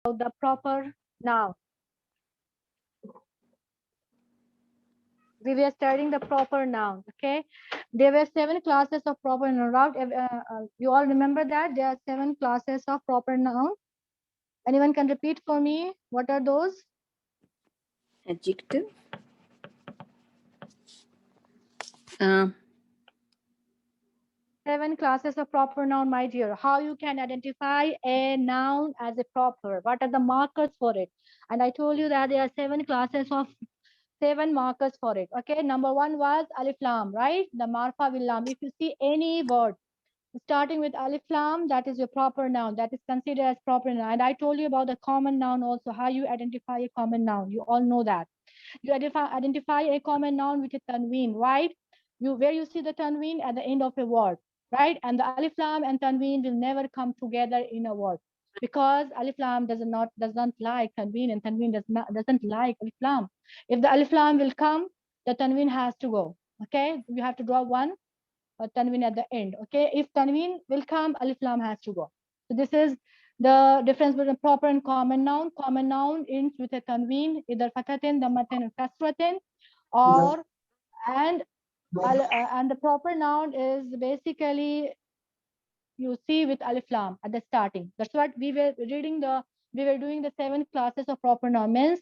the proper noun. We were studying the proper noun. Okay, there were 7 classes of proper noun. You all remember that there are 7 classes of proper noun. Anyone can repeat for me? What are those? Adjective. Uh, 7 classes of proper noun, my dear. How you can identify a noun as a proper? What are the markers for it? And I told you that there are 7 markers for it. Okay, number one was alif lam, right? The marfa will lam. If you see any word starting with alif lam, that is your proper noun. That is considered as proper noun. And I told you about the common noun also. How you identify a common noun? You all know that. You identify a common noun with a tanween, right? Where you see the tanween at the end of a word, right? And the alif lam and tanween will never come together in a word because alif lam doesn't like tanween and tanween doesn't like alif lam. If the alif lam will come, the tanween has to go. Okay, you have to draw one tanween at the end. Okay, if tanween will come, alif lam has to go. So this is the difference between proper and common noun. Common noun ends with a tanween, either fathatin, dammatin, or kasratin, or and and the proper noun is basically you see with alif lam at the starting. That's what we were doing the 7 classes of proper noun. Means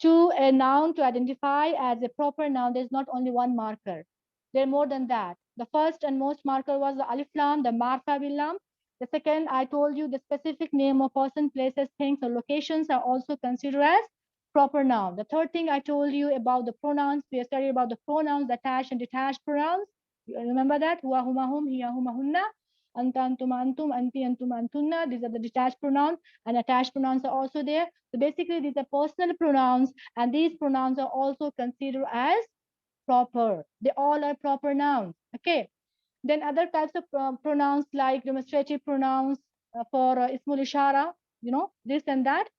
to a noun to identify as a proper noun, there's not only one marker. There are more than that. The first and most marker was the alif lam, the marfa bil lam. The second, I told you the specific name of person, places, things, or locations are also considered as proper noun. The third thing I told you about the pronouns, we studied about the pronouns, attached and detached pronouns. You remember that? Huwa, huma, hum, hiya, huma, hunna. Anta, antum, antum, anti, antum, antunna. These are the detached pronouns, and attached pronouns are also there. So basically, these are personal pronouns, and these pronouns are also considered as proper. They all are proper nouns. Okay. Then other types of pronouns like demonstrative pronouns for ismul ishara, this and that.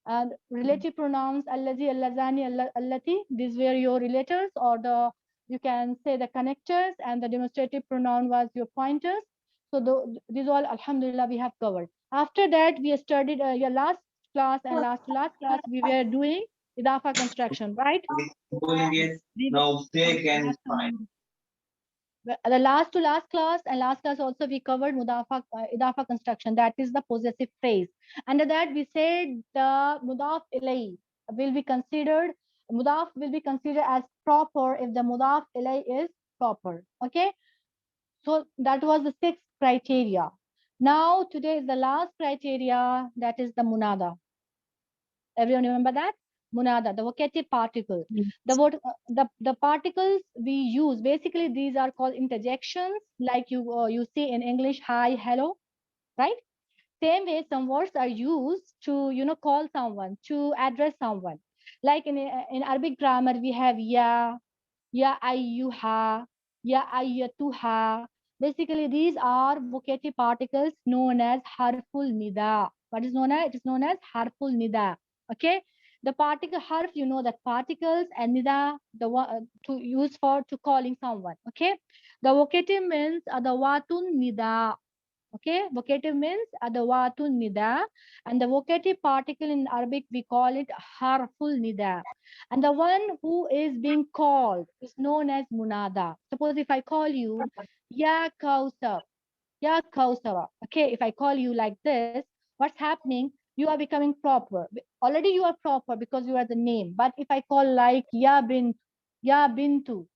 And relative pronouns, allazi, allazani, allati, these were your relators or you can say the connectors, and the demonstrative pronoun was your pointers. So these all, alhamdulillah, we have covered. After that, we studied your last class and last to last class, we were doing idafa construction, right? Now they can find. The last to last class and last class also we covered idafa construction, that is the possessive phrase. Under that we said the mudaf ilay will be considered mudaf will be considered as proper if the mudaf ilay is proper. Okay, so that was the 6th criteria. Now today is the last criteria, that is the munada. Everyone remember that? Munada, the vocative particle. The particles we use, basically these are called interjections, like you see in English, hi, hello, right? Same way, some words are used to call someone, to address someone. Like in Arabic grammar, we have ya ayyuha, ya ayyatuha. Basically, these are vocative particles known as harful nida. What is known as? It is known as harful nida. Okay. The particle harf, you know that particles, and nida, the one to use for to calling someone. Okay. The vocative means adawatun nida. Okay, vocative means adawatun nida, and the vocative particle in Arabic we call it harful nida. And the one who is being called is known as munada. Suppose if I call you ya Kausar, ya Kausara. Okay, if I call you like this, what's happening? You are becoming proper. Already you are proper because you are the name. But if I call like ya bintu,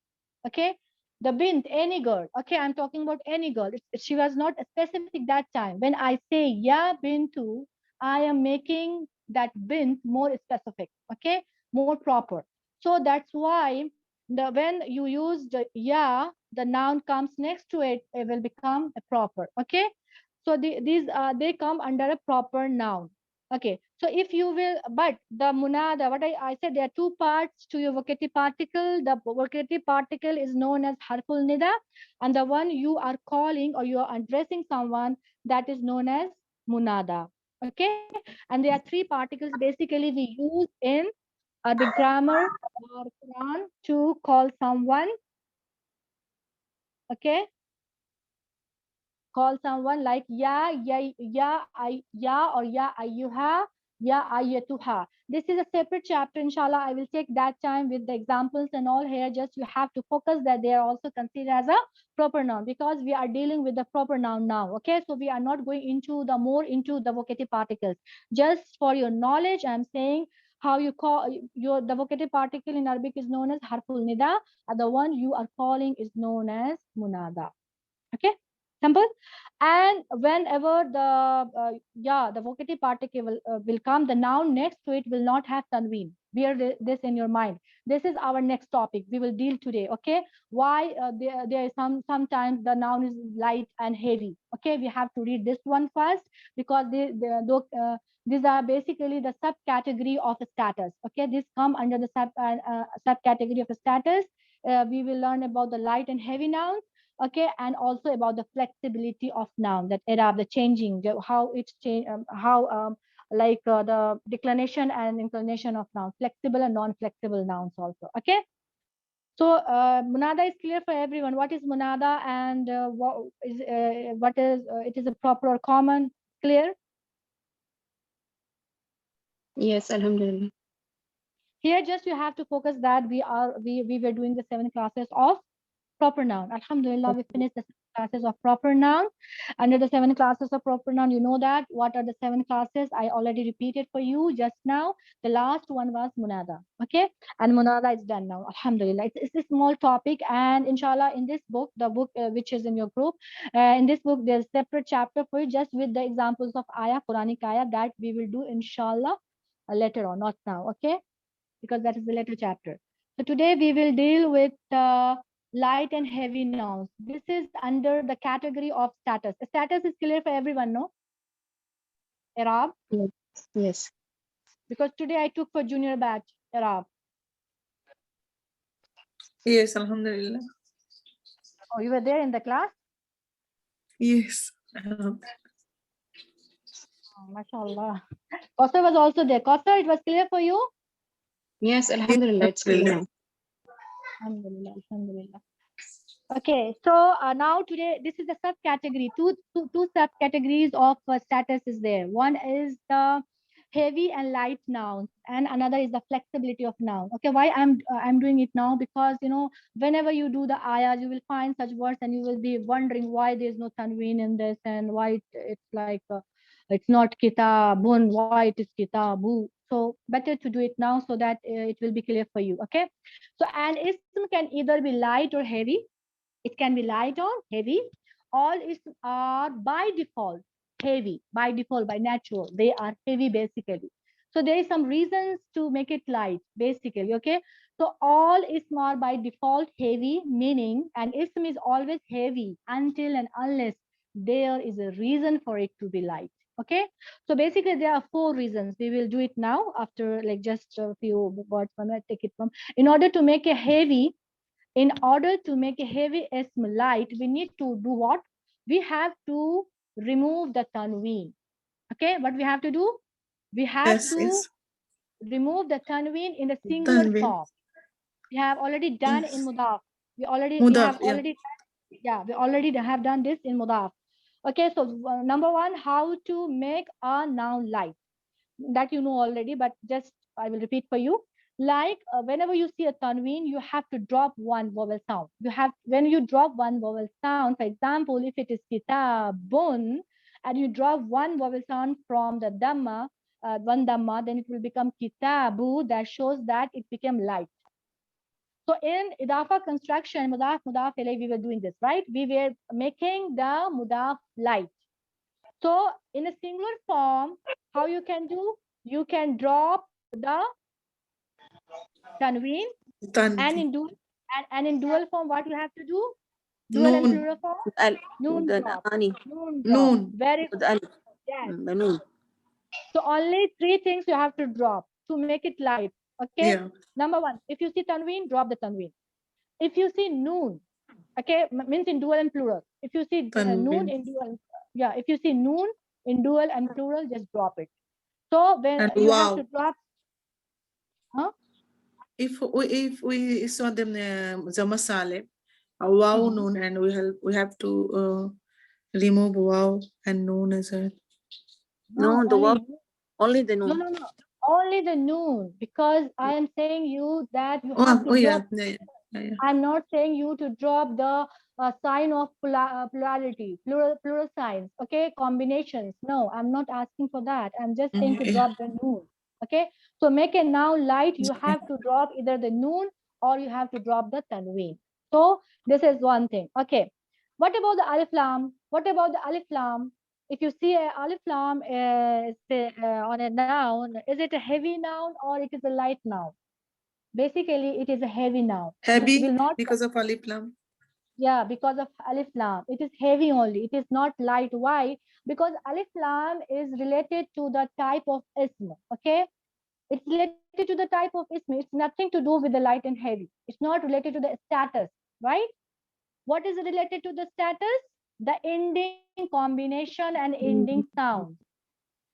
okay, the bint, any girl. Okay, I'm talking about any girl. She was not specific that time. When I say ya bintu, I am making that bint more specific. Okay, more proper. So that's why when you use the ya, the noun comes next to it, it will become a proper. Okay, so these they come under a proper noun. Okay, so if you will, but the munada, what I said, there are 2 parts to your vocative particle. The vocative particle is known as harful nida, and the one you are calling or you are addressing someone, that is known as munada. Okay, and there are 3 particles basically we use in Arabic grammar or Quran to call someone. Okay, call someone like ya, ya, ya, ya, or ya ayyuha, Ya ayatuha. This is a separate chapter. Inshallah, I will take that time with the examples and all here. Just you have to focus that they are also considered as a proper noun because we are dealing with the proper noun now. Okay, so we are not going into the more into the vocative particles. Just for your knowledge, I'm saying how you call your the vocative particle in Arabic is known as harful nida, and the one you are calling is known as munada. Okay, simple. And whenever the vocative particle will come, the noun next to it will not have tanween. Bear this in your mind. This is our next topic we will deal today. Okay, why there is sometimes the noun is light and heavy. Okay, we have to read this one first because these are basically the subcategory of a status. Okay, this come under the subcategory of a status. We will learn about the light and heavy nouns. Okay, and also about the flexibility of noun, that era, the changing, how it's change, the declination and inclination of noun, flexible and non-flexible nouns also. Okay, so munada is clear for everyone. What is munada and what is it is a proper or common? Clear? Yes, Alhamdulillah. Here just you have to focus that we were doing the 7 classes of proper noun. Alhamdulillah, we finished the 7 classes of proper noun. Under the 7 classes of proper noun, you know that what are the 7 classes? I already repeated for you just now. The last one was munada. Okay, and munada is done now. Alhamdulillah, it's a small topic, and inshallah, in this book, the book which is in your group, in this book, there's a separate chapter for you, just with the examples of ayah, Quranic ayah, that we will do inshallah later on, not now. Okay, because that is the later chapter. So today we will deal with light and heavy nouns. This is under the category of status. Status is clear for everyone, no? Arab? Yes. Yes. Because today I took for junior batch, Arab. Yes, Alhamdulillah. Oh, you were there in the class? Yes. Oh, mashallah. Kauthar was also there. Kauthar, it was clear for you? Yes, Alhamdulillah. It's clear now. Alhamdulillah, alhamdulillah. Okay, so now today this is the subcategory. Two subcategories of status is there. One is the heavy and light nouns, and another is the flexibility of noun. Okay, why I'm doing it now? Because you know, whenever you do the ayahs, you will find such words, and you will be wondering why there's no tanween in this, and why it's like it's not kitabun, why it is kitabu. So better to do it now so that it will be clear for you. Okay, so an ism can either be light or heavy. It can be light or heavy. All isms are by default heavy, by default, by natural. They are heavy basically. So there is some reasons to make it light basically. Okay. So all isms are by default heavy, meaning an ism is always heavy until and unless there is a reason for it to be light. Okay. So basically there are 4 reasons. We will do it now after like just a few words from it. Take it from. In order to make a heavy, in order to make a heavy ism light, we need to do what? We have to remove the tanween. Okay, what we have to do? We have Yes, to yes. remove the tanween in the singular Tanween. form. We have already done Yes. in mudaf. We already Mudaf, yeah. we already have done this in mudaf. Okay, so number 1, how to make a noun light. That you know already, but just I will repeat for you. Like whenever you see a tanween, you have to drop one vowel sound. When you drop one vowel sound, for example, if it is kitabun, and you drop one vowel sound from the dhamma, one dhamma, then it will become kitabu. That shows that it became light. So in idafa construction, mudaf, mudaf ilayh, we were doing this, right? We were making the mudaf light. So in a singular form, how you can do? You can drop the tanween, and Tanween. in dual form, what you have to do? Dual and Noon. plural form, Al. noon Then drop. Ani. Noon drop. Noon. Very With good. Al. Yes. The noon. So only 3 things you have to drop to make it light. Okay. Yeah. Number 1, if you see tanween, drop the tanween. If you see noon, okay, means in dual and plural. If you see noon Tanween. in dual, yeah, if you see noon in dual and plural, just drop it. So when And you have to wow. drop, huh? If we saw them the masale, wow Mhm. noon, and we have to remove wow and noon as well. No, the only wow. noon. Only the No, noon. no, no. Only the noon, because I am saying you that you Oh, have to oh yeah. drop. Yeah. I'm not saying you to drop the sign of plurality, plural signs, okay, combinations. No, I'm not asking for that. I'm just saying to Yeah. drop the noon, okay. So make a noun light, you have to drop either the noon or you have to drop the tanween. So this is one thing, okay. What about the alif lam? What about the alif lam? If you see a alif lam on a noun, is it a heavy noun or it is a light noun? Basically, it is a heavy noun. It Heavy will not, because of alif lam. yeah, because of alif lam. It is heavy only. It is not light. Why? Because alif lam is related to the type of ism. Okay, it's related to the type of ism. It's nothing to do with the light and heavy. It's not related to the status, right? What is related to the status? The ending combination and ending sounds,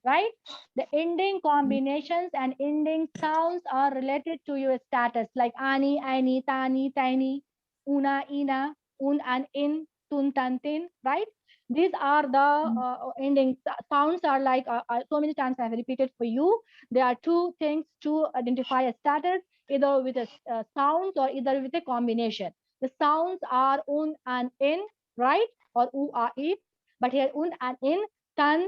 right? The ending combinations and ending sounds are related to your status, like ani, ani, tani, tiny, una, ina, un and in, tun, tan, tin, right? These are the ending sounds are like so many times I have repeated for you. There are two things to identify a status, either with a sound or either with a combination. The sounds are un and in, right? Or u, a, e. But here un and in, tan,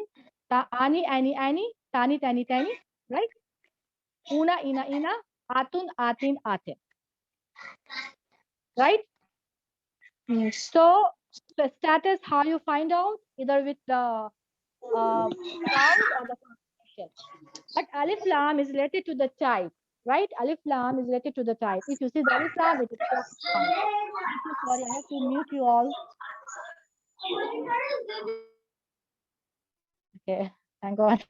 ani, ani, ani, tani, tani, tani, right? Una, ina, ina, atun, atin, atin, right? Yes. So the status, how you find out, either with the sound or the combination. But alif lam is related to the type, right? Alif lam is related to the type. If you see the alif lam, it is plus sound. I'm so sorry, I have to mute you all. Okay, thank God.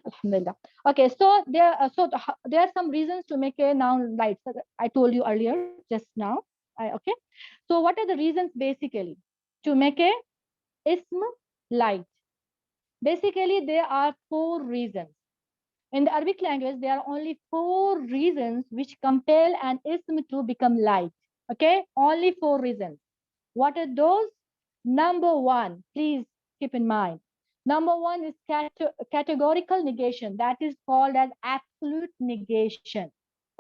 Alhamdulillah. Okay, so there are some reasons to make a noun light. So I told you earlier, just now. Okay. So what are the reasons basically to make a ism light? Basically, there are 4 reasons. In the Arabic language, there are only 4 reasons which compel an ism to become light. Okay, only 4 reasons. What are those? Number 1, please keep in mind. Number 1 is categorical negation. That is called as absolute negation.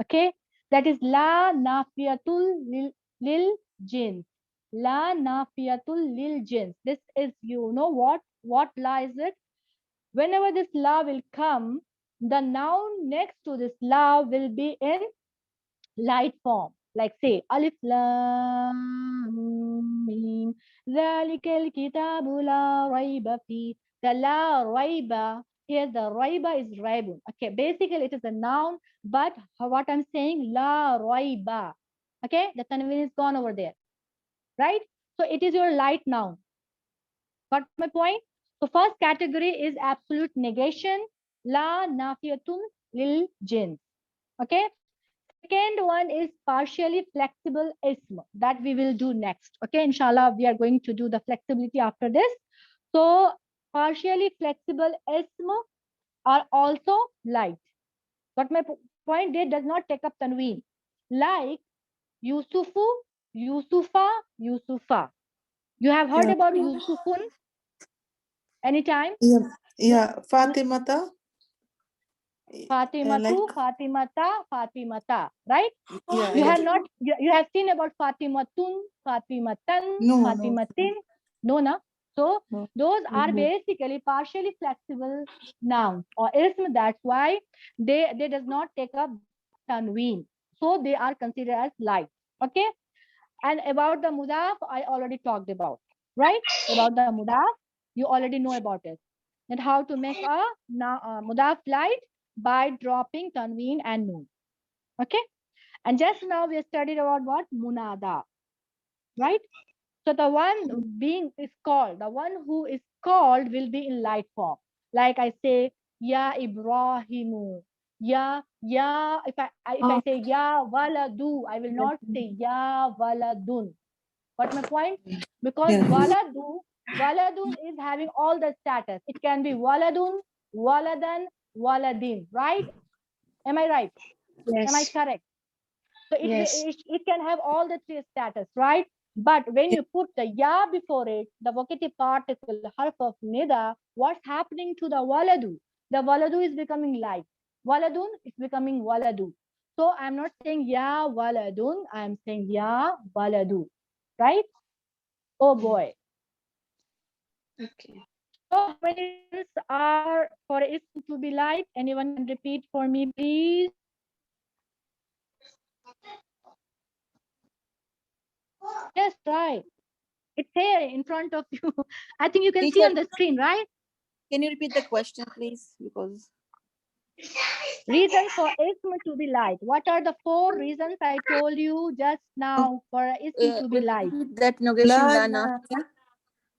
Okay, that is la nafiyatul lil jins. La nafiyatul lil jins. This is, you know what la is it? Whenever this la will come, the noun next to this la will be in light form. Like say alif lam mim zalikal kitabu la raiba fi. The la raiba, here the raiba is raibun. Okay, basically it is a noun, but what I'm saying la raiba. Okay, the tanween is gone over there, right? So it is your light noun. Got my point? So first category is absolute negation, la nafiyatun lil jins. Okay. Second one is partially flexible ism that we will do next. Okay, inshallah, we are going to do the flexibility after this. So partially flexible ism are also light. Got my point? They does not take up tanween. Like Yusufu, Yusufa, Yusufa. You have heard Yeah. about Yusufun anytime? Yeah. Fatimata. Fatimatu, Like, Fatimata, Fatimata, right? yeah, You yeah. have not, you have seen about Fatimatun, Fatimatan, No, no. Fatimatin. No, no. So No. those are Mhm. basically partially flexible nouns or ism. That's why they does not take up tanween. So they are considered as light. Okay. And about the mudaf, I already talked about, right? About the mudaf, you already know about it. And how to make a mudaf light by dropping tanween and noon. Okay. And just now we studied about what? Munada, right? So the one being is called, the one who is called will be in light form. Like I say, Ya Ibrahimu. Ya, if I say Ya Waladu, I will not say Ya Waladun. Got my point? Because Yeah. Waladun is having all the status. It can be Waladun, Waladan, Waladin, right? Am I right? Am I Yes. correct? So Yes. it can have all the 3 status, right? But when you put the ya before it, the vocative particle, harf of nida, what's happening to the waladu? The waladu is becoming light. Waladun is becoming waladu. So I'm not saying ya waladun, I'm saying ya waladu. Right? Oh boy. Okay. So how many reasons are for ism to be light? Anyone can repeat for me, please? Yes, try. It's here in front of you. I think you can see Teacher, on the screen, right? can you repeat the question, please? Because Reason for ism to be light. What are the 4 reasons I told you just now for ism to be light? repeat that negation La la na. nafiya,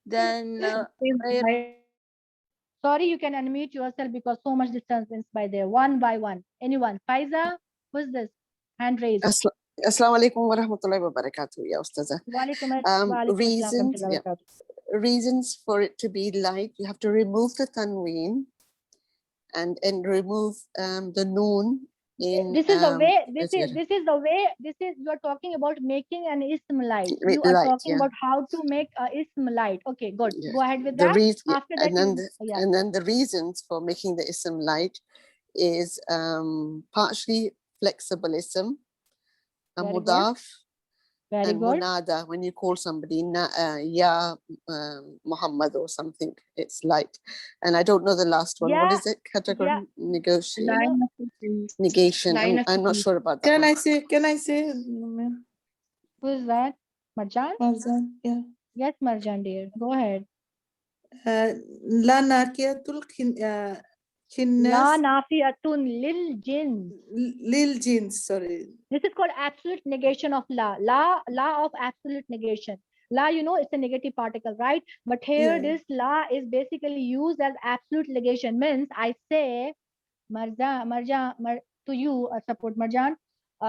then غير- Sorry, you can unmute yourself because so much distance by there. One by one. Anyone? Faiza? Who's this? Hand raised. Assalamu alaikum wa rahmatullahi wa barakatuh, ya Ustaza. Walaikum assalam wa Reasons, rahmatullahi wa barakatuh. reasons for it to be light, you have to remove the tanween and remove the noon in This is the way, this Azir. is the way, this is, you are talking about making an ism light. With You are light, talking yeah. about how to make a ism light. Okay, good. Yeah. Go ahead with The that. reason, After that, and then yeah. and then the reasons for making the ism light is partially flexible ism, a Very good. mudaf, Very and good. munada. When you call somebody ya Muhammad or something, it's light. And I don't know the last one. What Yeah, is it? Category yeah. negotiation. Line of defense. Negation. Line of I'm not defense. sure about that. Can one. I say? Can I say? ma'am? Who is that? Marjan? Marzan, yeah. Yes, Marjan dear. Go ahead. La nakiyatul La khinnas nafiyatun lil jins. lil jeans. Sorry. This is called absolute negation of la. La of absolute negation. La, you know, it's a negative particle, right? But here, Yeah. this la is basically used as absolute negation. Means I say, to you, support Marjan,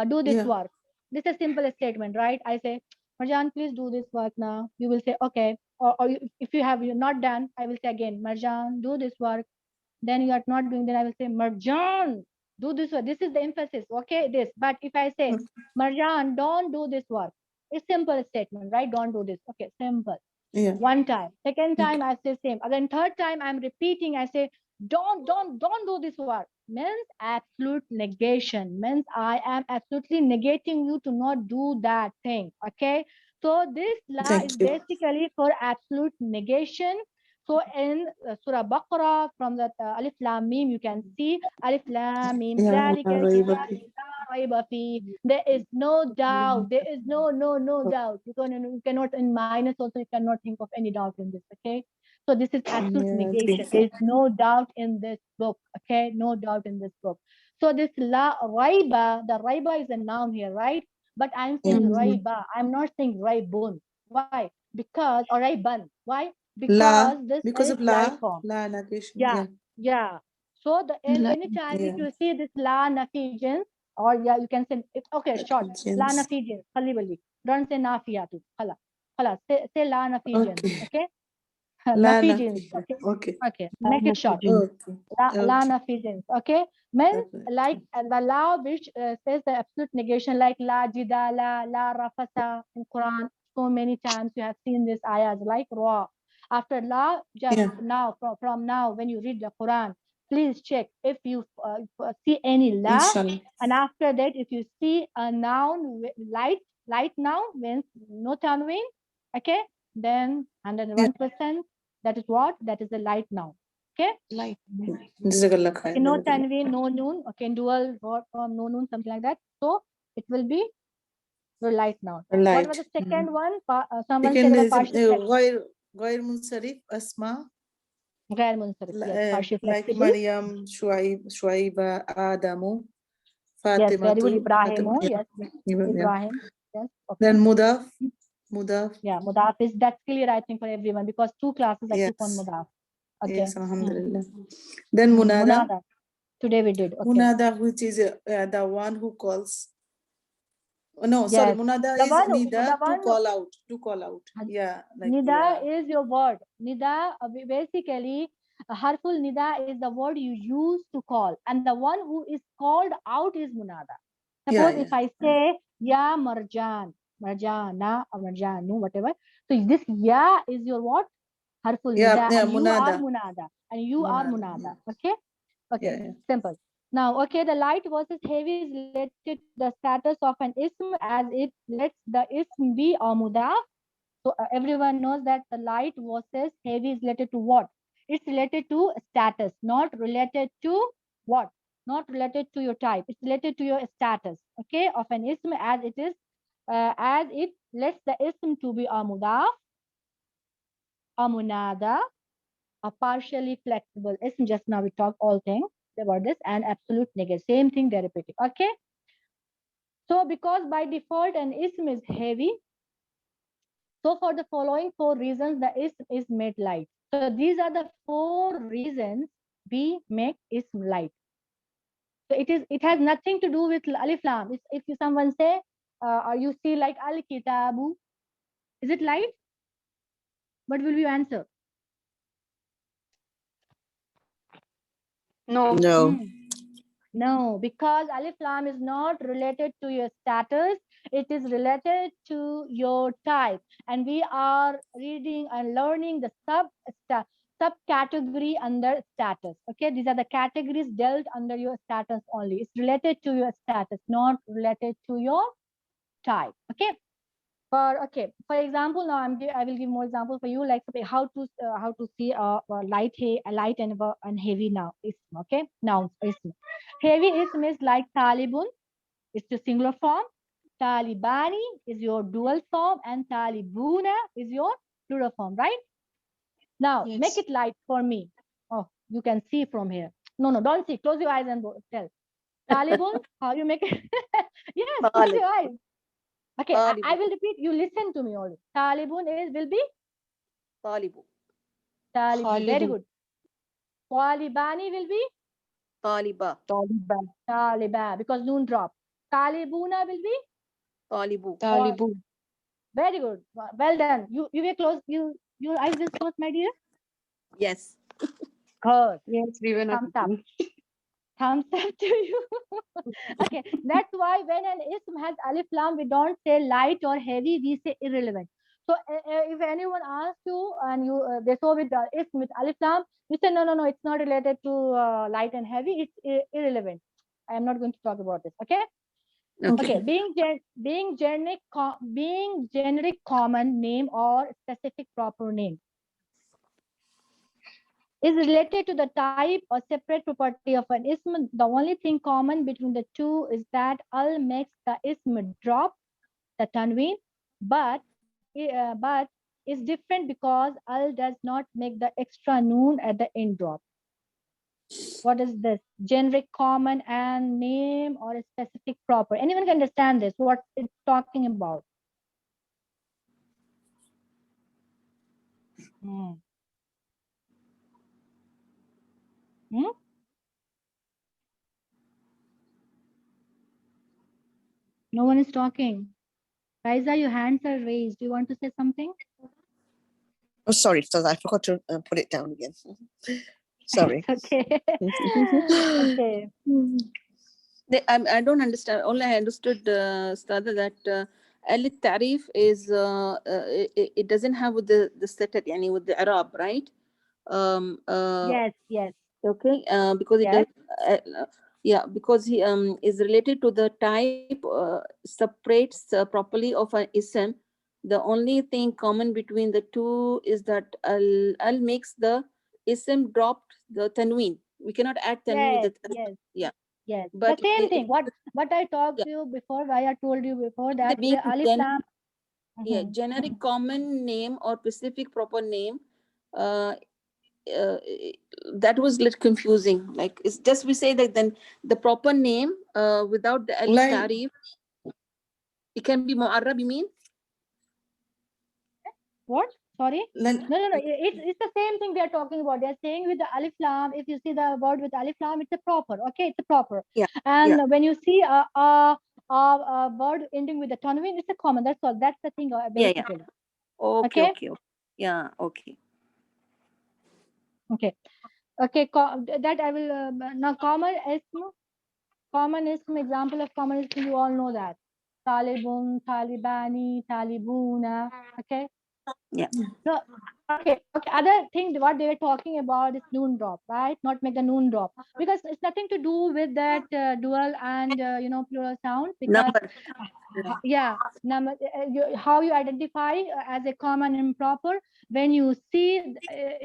do this Yeah. work. This is a simple statement, right? I say, Marjan, please do this work now. You will say, okay. Or if you have not done, I will say again, Marjan, do this work. Then you are not doing, then I will say, Marjan, do this work. This is the emphasis, okay? This. But if I say, Okay. Marjan, don't do this work, it's simple statement, right? Don't do this. Okay, simple. Yeah. One time. Second Okay. time, I say same. Again, third time, I'm repeating. I say, don't do this work. Means absolute negation. Means I am absolutely negating you to not do that thing. Okay. So this la Thank is you. basically for absolute negation. So in Surah Baqarah, from the Alif Lam Mim, you can see Alif Lam Mim. Yeah. ذَلِكَ الْكِتَابُ لَا رَيْبَ فِيهِ. There is no doubt. There is no doubt. You cannot, in minus also, you cannot think of any doubt in this. Okay. So this is absolute Yeah, negation. thank There you. is no doubt in this book. Okay. No doubt in this book. So this la raiba, the raiba is a noun here, right? But I'm saying raiba. I'm not saying raibun. Why? Because, or raiban. Why? La, Because this because is of light la, form. la negation. Yeah, yeah. So the La- anytime if Yeah. you see this la nafijins, or yeah, you can say okay, short la Jeans. nafijins. Khali wali. Don't say nafiyatu. Khala. Khala. Say la nafijins. Okay. Okay. La Nafijins. negation. Okay. Okay. Okay. Make it short. Okay. La Okay. nafijins. Okay. Means Okay. like the la which says the absolute negation, like la jidala, la rafasa in Quran. So many times you have seen this ayahs like raw. After la, just Yeah. now, from now, when you read the Quran, please check if you see any la, Inshallah. and after that, if you see a noun light noun means no tanween, okay, then 101%. That is what? That is a light noun. Okay. Light. Jazakallah khair. Okay, no Jazakallah. tanween, no noon. Okay, dual word form, no noon, something like that. So it will be the light noun. What Light. was the second one? Someone Second said about is partial غير منصرف asma. غير منصرف. Yes, partial Like flexible. Maryam, Shuaiba, Adamu, Yes, very good. Fatimatu. Ibrahim. Oh, Yeah. yes, Yeah. Ibrahim. Yes. Okay. Then Mudaf. Mudaf. Yeah, Mudaf is, that's clear, I think, for everyone because 2 classes I took on Yes. Mudaf. Okay. Yes, alhamdulillah. Then Munada. Munada. Today we did. Okay. Munada, which is the one who calls. Oh, no, sorry. Yes. Munada The is one, Nida the to one, call out. To call out. Yeah. Like, Nida yeah. is your word. Nida, basically, harful nida is the word you use to call, and the one who is called out is munada. Suppose Yeah, if I say ya marjan, marjana or marjanu, whatever. So this ya is your what? Harful Yeah, nida, yeah, and you are Munada. munada, and you are Munada. munada. Okay. Okay, Yeah. simple. Now, okay, the light versus heavy is related to the status of an ism as it lets the ism be a mudaf. So everyone knows that the light versus heavy is related to what? It's related to status, not related to what? Not related to your type. It's related to your status, okay, of an ism as it is, as it lets the ism to be a mudaf, a munada, a partially flexible ism. Just now we talked all things about this, and absolute negative. Same thing they're repeating. Okay. So because by default an ism is heavy, so for the following 4 reasons the ism is made light. So these are the 4 reasons we make ism light. So it has nothing to do with alif lam. If you someone say or you see like al kitabu, is it light? What will you answer? No. No. Hmm. No, because alif lam is not related to your status. It is related to your type. And we are reading and learning the subcategory under status. Okay, these are the categories dealt under your status only. It's related to your status, not related to your type. Okay. For example, now I will give more example for you, like how to see a light and heavy now ism. Okay, nouns ism. Heavy ism is like talibun, it's the singular form. Talibani is your dual form, and talibuna is your plural form, right? Now make Yes. it light for me. Oh, you can see from here. No, don't see. Close your eyes and tell. Talibun, how you make it? Yes, close Talib. your eyes. Okay, I Talibu. will repeat. You listen to me only. Talibun will be Talibu. Talibu. Very Khalidu. good. Talibani will be Taliba. Taliban. Taliban because noon drop. Talibuna will be Talibu. Talibu. very good. Well done. You were close. Your eyes will close, my dear. Yes. Good. Yes, we were not. Thumbs up. Thumbs up to you. Okay, that's why when an ism has alif lam, we don't say light or heavy. We say irrelevant. So if anyone asks you and you they saw with the ism with alif lam, you say no, it's not related to light and heavy. It's irrelevant. I am not going to talk about this. Okay. Okay. Okay. Being generic common name or specific proper name is related to the type or separate property of an ism. The only thing common between the two is that al makes the ism drop, the tanween, but is different because al does not make the extra noon at the end drop. What is this? Generic common and name or a specific proper. Anyone can understand this, what it's talking about. Hmm. Hmm? No one is talking. Raisa, your hands are raised. Do you want to say something? Oh, sorry, Ustaz, I forgot to put it down again. Sorry. Okay. Okay. I don't understand. Only I understood, Stada, that al-Tarif is, it doesn't have with the stated, yani with the Arab, right? Yes. Okay, because it does, Yes. yeah, because he is related to the type, separates properly of an ism. The only thing common between the two is that al makes the ism drop the tanween. We cannot add tanween with Yes. yeah. Yes. The But same thing. What I talked yeah, to you before, why I told you before the that being alif lam. yeah, Mhm. generic common name or specific proper name, uh, uh, that was a little confusing. Like it's just we say that then the proper name without the alif Like, tarif, it can be mu'arrab, you mean? What? Sorry? like, No. It's the same thing we are talking about. They are saying with the alif lam. If you see the word with alif lam, it's a proper. Okay, it's a proper. Yeah. And Yeah. when you see a word ending with a tanween, it's a common. That's all. That's the thing. Yeah. Basically. Okay. Okay. Yeah. Okay. Okay. That I will now common ism example of common ism. You all know that. Talibun, Talibani, Talibuna. Okay. So, okay. Other thing, what they were talking about is noon drop, right? Not make the noon drop, because it's nothing to do with that dual and plural sound. Because Number. yeah, number. How you identify as a common and improper when you see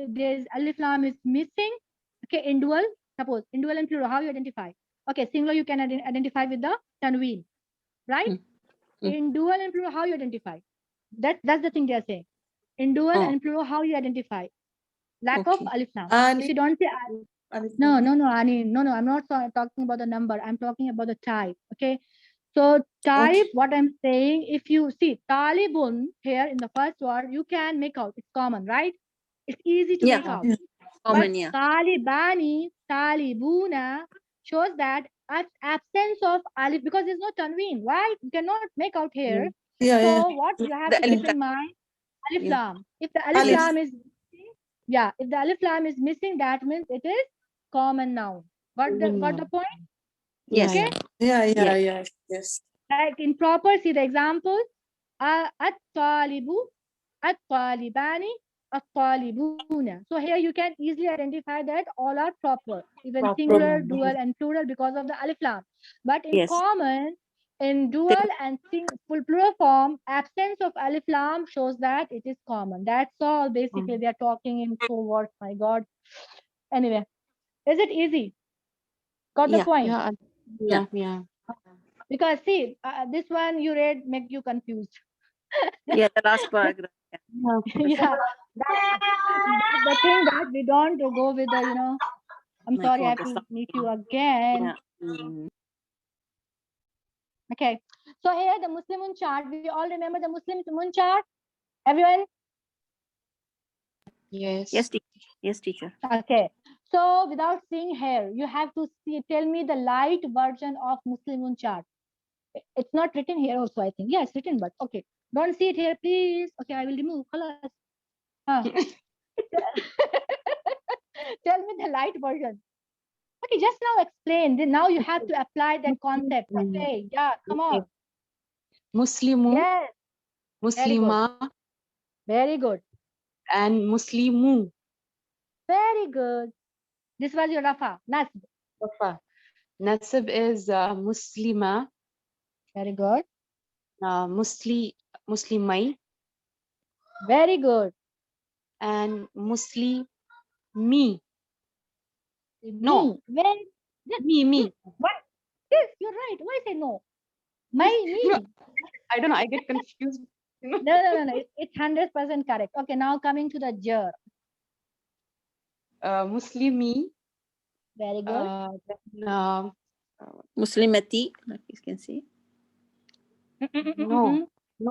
there's alif lam is missing. Okay, in dual, suppose in dual and plural, how you identify? Okay, singular you can identify with the tanween, right? In dual and plural, how you identify? That's the thing they are saying. In dual Oh. and plural, how you identify? Lack of Okay. alif lam. And If you don't say no, Ani, no, I'm not talking about the number. I'm talking about the type. Okay. So type, what I'm saying, if you see talibun here in the first word, you can make out. It's common, right? It's easy to Yeah. make out. Yeah. Common, But yeah. talibani, talibuna shows that absence of alif because there's no tanween, right? You cannot make out here. yeah, yeah. So what you have The to alif keep in mind, alif Yeah. lam. If the alif Alif. lam is missing, yeah, if the alif lam is missing, that means it is common noun. Got the point? Yes. Okay. Yeah, yes. Like in proper, see the examples. At-talibu, at-talibani, at-talibuna. So here you can easily identify that all are proper, even singular, dual, and plural because of the alif lam. But in Yes. common, in dual and full plural form, absence of alif lam shows that it is common. That's all. Basically, they are talking in 2 words. My God. Anyway, is it easy? Got the Yeah. point? Yeah. Because see, this one you read make you confused. Yeah, the last paragraph. Yeah, that's the thing that we don't go with the. I'm My sorry, I God, have the to meet you again. Yeah. Okay, so here the Muslimun chart. We all remember the Muslimun chart. Everyone. Yes, teacher. Okay, so without seeing here, you have to tell me the light version of Muslimun chart. It's not written here also, I think. Yeah, it's written, but okay. Don't see it here, please. Okay, I will remove. Khalas. Tell me the light version. Okay, just now explain. Then now you have to apply that concept. Okay, yeah, come on. Muslimu, Yes, Muslima, very good. and Muslimu. Very good. This was your Rafa. Nasb. Rafa. Nasib is Muslima, Very good. Muslimai, Very good. and Muslimi. No. Me. Very. Me. What? Yes, you're right. Why say no? Me. I don't know. I get confused. No. It's 100% correct. Okay, now coming to the jar. Muslimi. Very good. Then, Muslimati, like you can see. no,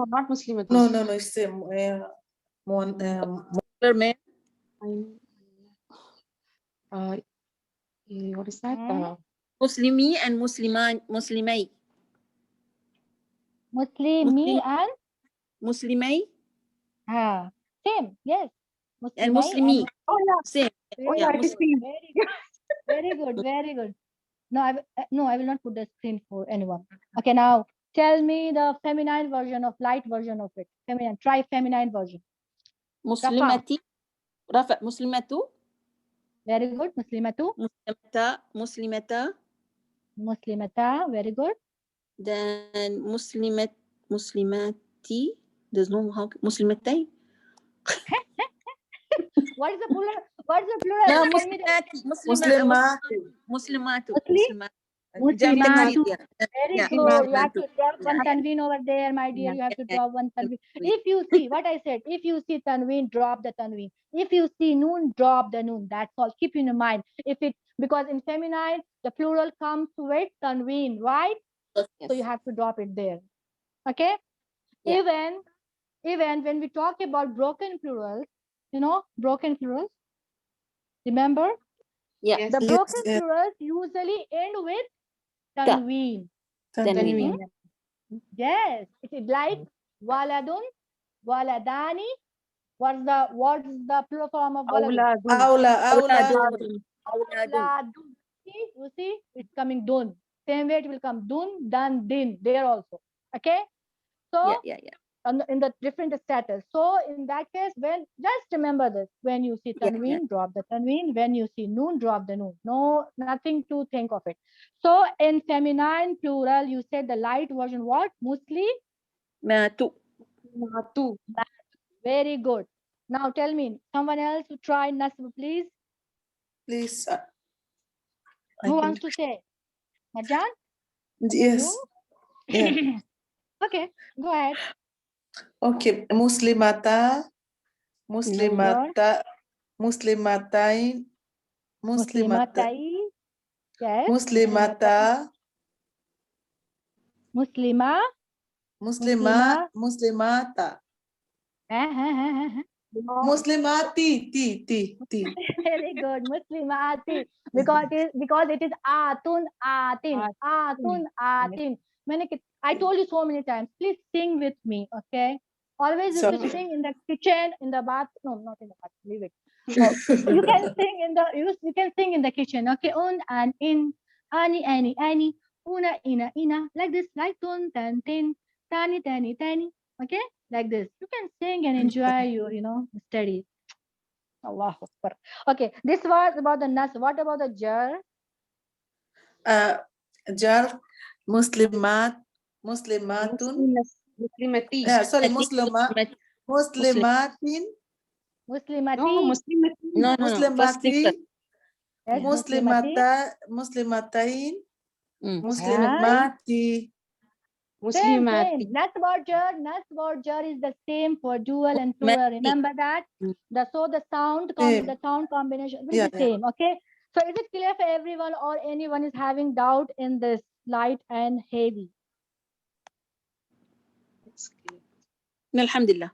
not Muslimati. No, it's Mermaid. What is that? Muslimi and Muslimai. Muslimi and Muslimai same. Yes. and Muslimai Muslimi. Same. Yeah, Muslim. Very good. Very good. No, I will not put the screen for anyone. Okay, now tell me the feminine version of light version of it. Feminine. Try feminine version. Muslimati. Rafa. Muslimatu. Very good. Muslimatu. Muslimata. Muslimata. Very good. Then Muslimati. There's no how. Muslimatai. What is the plural? What is the plural? No, Tell me Muslimati. Muslimatu. Muslimatu. Very Yeah. good. You have to drop one tanween over there, my dear. You have to drop one tanween. If you see what I said, if you see tanween, drop the tanween. If you see noon, drop the noon. That's all. Keep in mind. Because in feminine, the plural comes with tanween, right? Yes. So you have to drop it there. Okay? Yeah. Even when we talk about broken plurals, broken plurals. Remember? Yeah. Yes. The broken yes. plurals usually end with Ta. tanween. Tanween. Yes, it is like waladun, waladani. What's the plural form of waladun? Aula. Auladun. You see, it's coming dun. Same way it will come dun, dan, din. There also. Okay. So Yeah. in the different status. So in that case, when just remember this: when you see Yeah, tanween, drop the tanween. When you see noon, drop the noon. No, nothing to think of it. So in feminine plural, you said the light version. What? Musli. Two. Matu. Very good. Now tell me, someone else to try nasb, please. Please. I Who can- wants to say? Marjan? Yes. Yeah. Okay, go ahead. Okay. Muslimata. Muslimata. Muslimatain. Muslimata. Muslimatai. Yes. Muslimata. Muslima. Muslima. Muslimata. Muslimati. T. Very good. Muslimati. Because it is atun atin. Atun atin. I told you so many times. Please sing with me, okay? Always you Sorry. should sing in the kitchen, in the bath. No, not in the bath. Leave it. You can sing in the you can sing in the kitchen, okay? Un and in, ani, una, ina, like this, like tun, tan, tin, tani, tani, okay? Like this. You can sing and enjoy your, studies. Allah Akbar. Okay, this was about the nas. What about the jar? Jar. Muslimat. Muslimatun. Muslimati. Yeah, sorry, I think Muslimat- Muslimatin. Muslimati. No, Muslimati. No, first thing Muslimati. first. Yes, Yeah. Muslimati. Muslimatain. Mm. Muslimati. Same. Muslimati. Nas about jar is the same for dual and plural. Muslimati. Remember that? Mm. The sound Same. the sound combination will Yeah, be yeah. same. Okay. So is it clear for everyone or anyone is having doubt in this light and heavy? It's clear. Alhamdulillah.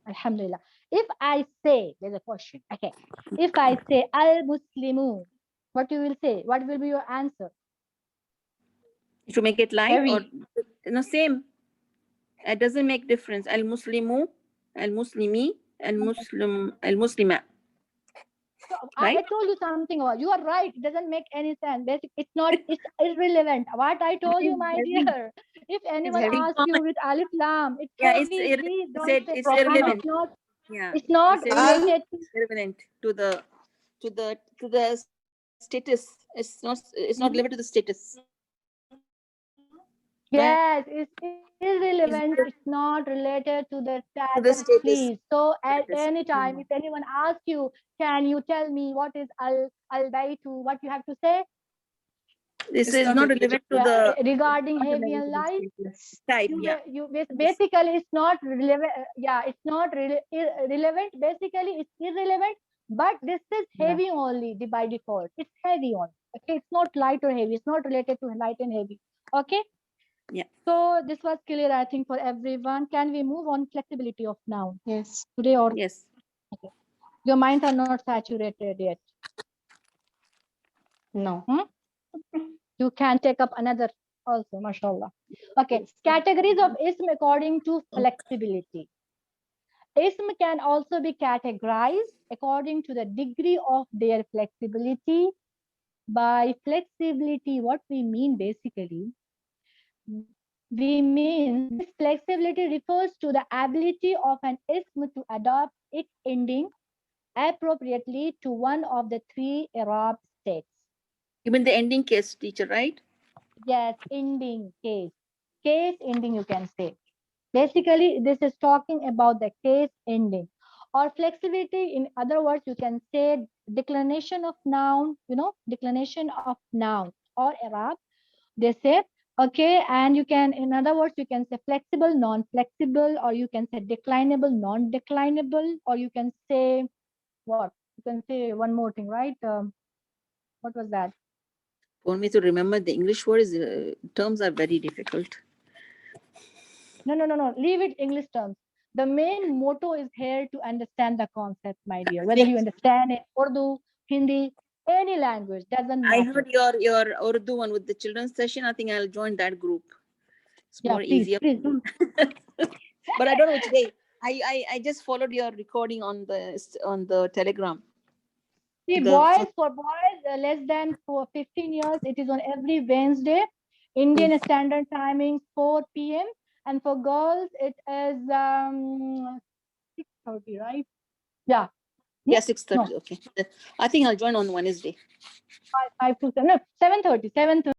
Alhamdulillah. If I say, there's a question. Okay. If I say al Muslimun, what you will say? What will be your answer? To make it light or Heavy. no, same. It doesn't make difference. Al Muslimu, Al Muslimi, Al Muslim, Al Muslima. So Right? I told you something about. You are right. It doesn't make any sense. It's not. It's irrelevant. What I told you, my Heavy. dear. If anyone heavy. asks you with alif lam, it's Yeah, it's heavy. Please don't say it's profound. irrelevant. It's not. Yeah, It's not it's irrelevant. related to. Irrelevant to the status. It's not relevant to the status. Yes, it's irrelevant. It's not related to the To the status. status. Please. So at Status. any time, if anyone asks you, can you tell me what is al baytu? What you have to say? This It's is not not related. relevant to Yeah, the regarding Not heavy related and to the light. status. type. You, Yeah. basically it's not relevant. Yeah, it's not relevant. Basically, it's irrelevant. But this is heavy only by default. It's heavy only. Okay, it's not light or heavy. It's not related to light and heavy. Okay. Yeah. So this was clear, I think, for everyone. Can we move on flexibility of noun Yes. today, or Yes. your minds are not saturated yet? No. You can take up another also, mashallah. Okay, categories of ism according to flexibility. Ism can also be categorized according to the degree of their flexibility. By flexibility, what we mean basically, we mean this flexibility refers to the ability of an ism to adopt its ending appropriately to one of the three Arab states. Even the ending case, teacher, right? Yes, ending case. Case ending, you can say. Basically, this is talking about the case ending. Or flexibility, in other words, you can say declination of noun, declination of noun or Arab. They say, okay, and you can, in other words, you can say flexible, non-flexible, or you can say declinable, non-declinable, or you can say what? You can say one more thing, right? What was that? For me to remember the English words, terms are very difficult. No. Leave it English terms. The main motto is here to understand the concept, my dear. Whether you understand it, Urdu, Hindi, any language, doesn't I matter. heard your Urdu one with the children's session. I think I'll join that group. It's Yeah, more please, easier. please do. But I don't know which day. I just followed your recording on the Telegram. See, for boys less than 15 years, it is on every Wednesday, Indian Standard Timing, 4 p.m. And for girls, it is 6:30, right? Yeah, Yeah, 6:30. Okay. I think I'll join on Wednesday. 5 to 7. No, 7:30. 7:30.